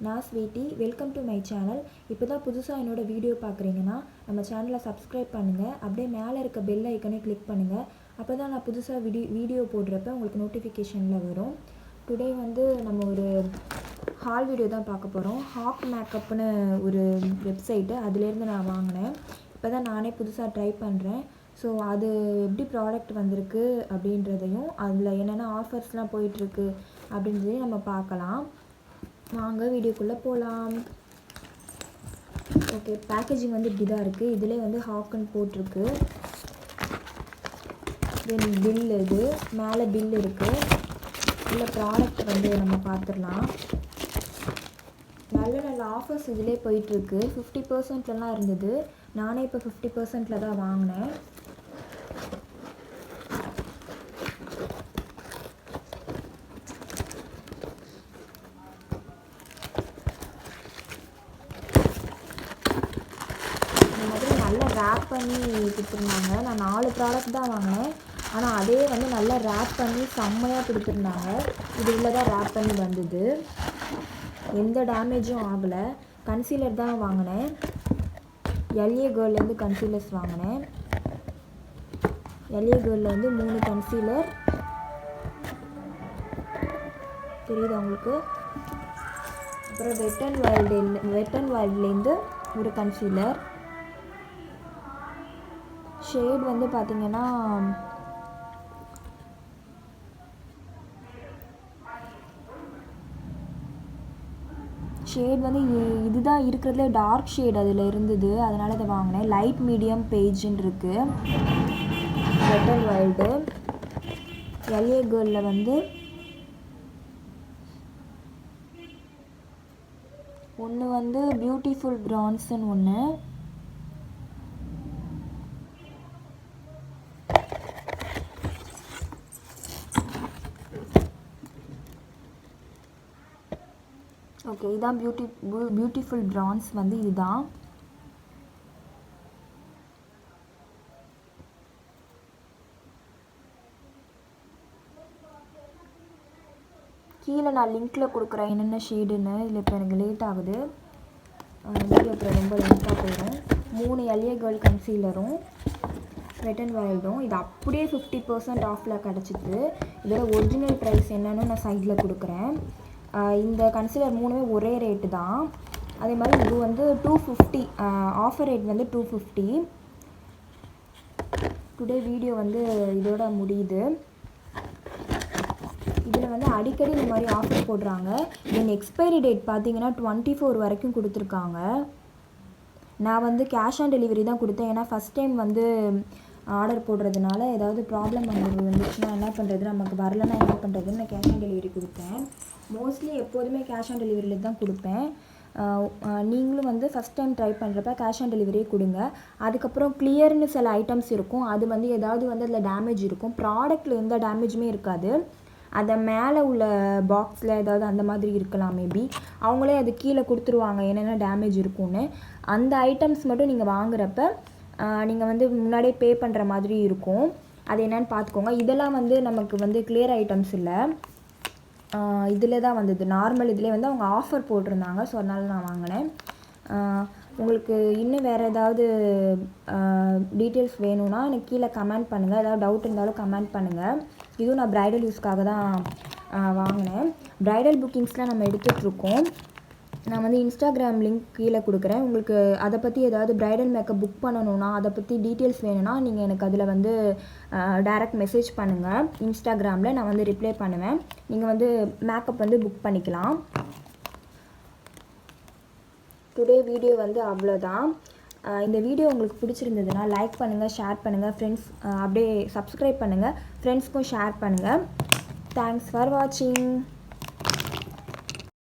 நான் Sweety. Welcome to my channel. இப்போ தான் புதுசாக என்னோடய வீடியோ பார்க்குறீங்கன்னா நம்ம சேனலை சப்ஸ்கிரைப் பண்ணுங்கள். அப்படியே மேலே இருக்க பெல் ஐக்கனே கிளிக் பண்ணுங்கள். அப்போ தான் நான் புதுசாக வீடியோ போடுறப்ப உங்களுக்கு நோட்டிஃபிகேஷனில் வரும். டுடே நம்ம ஒரு ஹால் வீடியோ தான் பார்க்க போகிறோம். ஹாக் மேக்கப்னு ஒரு வெப்சைட்டு, அதுலேருந்து நான் வாங்கினேன். இப்போ தான் நானே புதுசாக ட்ரை பண்ணுறேன். ஸோ அது எப்படி ப்ராடக்ட் வந்திருக்கு அப்படின்றதையும் அதில் என்னென்ன ஆஃபர்ஸ்லாம் போயிட்டுருக்கு அப்படின்றதையும் நம்ம பார்க்கலாம். வாங்க வீடியோக்குள்ளே போகலாம். ஓகே, பேக்கேஜிங் இப்படி தான் இருக்குது. இதிலே ஹாக்குன்னு போட்டிருக்கு. தென் பில், இது மேலே பில் இருக்குது. இல்லை ப்ராடக்ட் நம்ம பார்த்துடலாம். நல்ல நல்ல ஆஃபர்ஸ் இதிலே போயிட்டுருக்கு. 50%லாம் இருந்தது. நானே இப்போ 50%ல் தான் வாங்கினேன். இந்த மாதிரி நல்லா ரேப் பண்ணி கொடுத்துருந்தாங்க. நான் 4 ப்ராடக்ட் தான் வாங்கினேன். ஆனால் அதே நல்லா ரேப் பண்ணி செம்மையாக கொடுத்துருந்தாங்க. இது உள்ள தான் ரேப் பண்ணி வந்தது. எந்த டேமேஜும் ஆகலை. கன்சீலர் தான் வாங்கினேன். எல்ஏ கேர்ள்லேருந்து கன்சீலர்ஸ் வாங்கினேன். எல்ஏ கேர்ளில் 3 கன்சீலர் தெரியுது உங்களுக்கு. அப்புறம் வெட் அண்ட் வைல்ட்லேருந்து ஒரு கன்சீலர். ஷேட் பார்த்தீங்கன்னா ஷேட் இதுதான் இருக்கிறதுல டார்க் ஷேட் அதில் இருந்தது, அதனால் அதை வாங்கினேன். லைட் மீடியம் பேஜ்ன்னு இருக்குது. Red and wild. எல்ஏ கேர்ளில் ஒன்று பியூட்டிஃபுல் பிரான்ஸ்ன்னு ஒன்று. ஓகே, இதுதான் பியூட்டிஃபுல் பிரான்ஸ். இதுதான் கீழே நான் லிங்க்கில் கொடுக்குறேன் என்னென்ன ஷேடுன்னு. இதில் இப்போ எனக்கு லேட் ஆகுது, வீடியோ அப்புறம் ரொம்ப லேட்டாக போயிடும். 3 எல்ஏ கேர்ள் கன்சீலரும் ரெட் அண்ட் வைல்டும். இது அப்படியே 50% ஆஃபில் கிடச்சிது. இதோட ஒரிஜினல் ப்ரைஸ் என்னன்னு நான் சைடில் கொடுக்குறேன். இந்த கன்சீலர் 3மே ஒரே ரேட்டு தான். அதே மாதிரி இது 250. Offer rate 250. டுடே வீடியோ இதோட முடியுது. இதில் அடிக்கடி இந்த மாதிரி ஆஃபர் போடுறாங்க. தென் எக்ஸ்பைரி டேட் பார்த்தீங்கன்னா 24 வரைக்கும் கொடுத்துருக்காங்க. நான் கேஷ் ஆன் டெலிவரி தான் கொடுத்தேன். ஏன்னா ஃபஸ்ட் டைம் ஆர்டர் போடுறதுனால ஏதாவது ப்ராப்ளம் வந்துச்சுன்னா என்ன பண்ணுறது, நமக்கு வரலன்னா என்ன பண்ணுறதுன்னு நான் கேஷ் ஆன் டெலிவரி கொடுத்தேன். மோஸ்ட்லி எப்போதுமே கேஷ் ஆன் டெலிவரியில் தான் கொடுப்பேன். நீங்களும் ஃபஸ்ட் டைம் ட்ரை பண்ணுறப்ப கேஷ் ஆன் டெலிவரியே கொடுங்க. அதுக்கப்புறம் கிளியர்னு சில ஐட்டம்ஸ் இருக்கும். அது ஏதாவது அதில் டேமேஜ் இருக்கும். ப்ராடக்ட்டில் எந்த டேமேஜுமே இருக்காது. அதை மேலே உள்ள பாக்ஸில் ஏதாவது அந்த மாதிரி இருக்கலாம். மேபி அவங்களே அது கீழே கொடுத்துருவாங்க என்னென்ன டேமேஜ் இருக்கும்னு. அந்த ஐட்டம்ஸ் மட்டும் நீங்கள் வாங்குறப்ப நீங்கள் முன்னாடியே பே பண்ணுற மாதிரி இருக்கும். அது என்னென்னு பார்த்துக்கோங்க. இதெல்லாம் நமக்கு கிளியர் ஐட்டம்ஸ் இல்லை. இதில் தான் வந்தது. நார்மல் இதிலே அவங்க ஆஃபர் போட்டிருந்தாங்க. ஸோ அதனால நான் வாங்கினேன். உங்களுக்கு இன்னும் வேறு ஏதாவது டீட்டெயில்ஸ் வேணும்னா எனக்கு கீழே கமெண்ட் பண்ணுங்கள். ஏதாவது டவுட் இருந்தாலும் கமெண்ட் பண்ணுங்கள். இதுவும் நான் ப்ரைடல் யூஸ்க்காக தான் வாங்கினேன். ப்ரைடல் புக்கிங்ஸ்லாம் நம்ம எடுத்துகிட்ருக்கோம். நான் இன்ஸ்டாகிராம் லிங்க் கீழே கொடுக்குறேன். உங்களுக்கு அதை பற்றி ஏதாவது ப்ரைடல் மேக்கப் புக் பண்ணணுன்னா, அதை பற்றி டீட்டெயில்ஸ் வேணும்னா நீங்கள் எனக்கு அதில் டைரக்ட் மெசேஜ் பண்ணுங்கள். இன்ஸ்டாகிராமில் நான் ரிப்ளை பண்ணுவேன். நீங்கள் மேக்கப் புக் பண்ணிக்கலாம். டுடே வீடியோ அவ்வளோதான். இந்த வீடியோ உங்களுக்கு பிடிச்சிருந்ததுன்னா லைக் பண்ணுங்கள், ஷேர் பண்ணுங்கள். ஃப்ரெண்ட்ஸ் அப்படியே சப்ஸ்கிரைப் பண்ணுங்கள். ஃப்ரெண்ட்ஸ்க்கும் ஷேர் பண்ணுங்கள். தேங்க்ஸ் ஃபார் வாட்சிங்.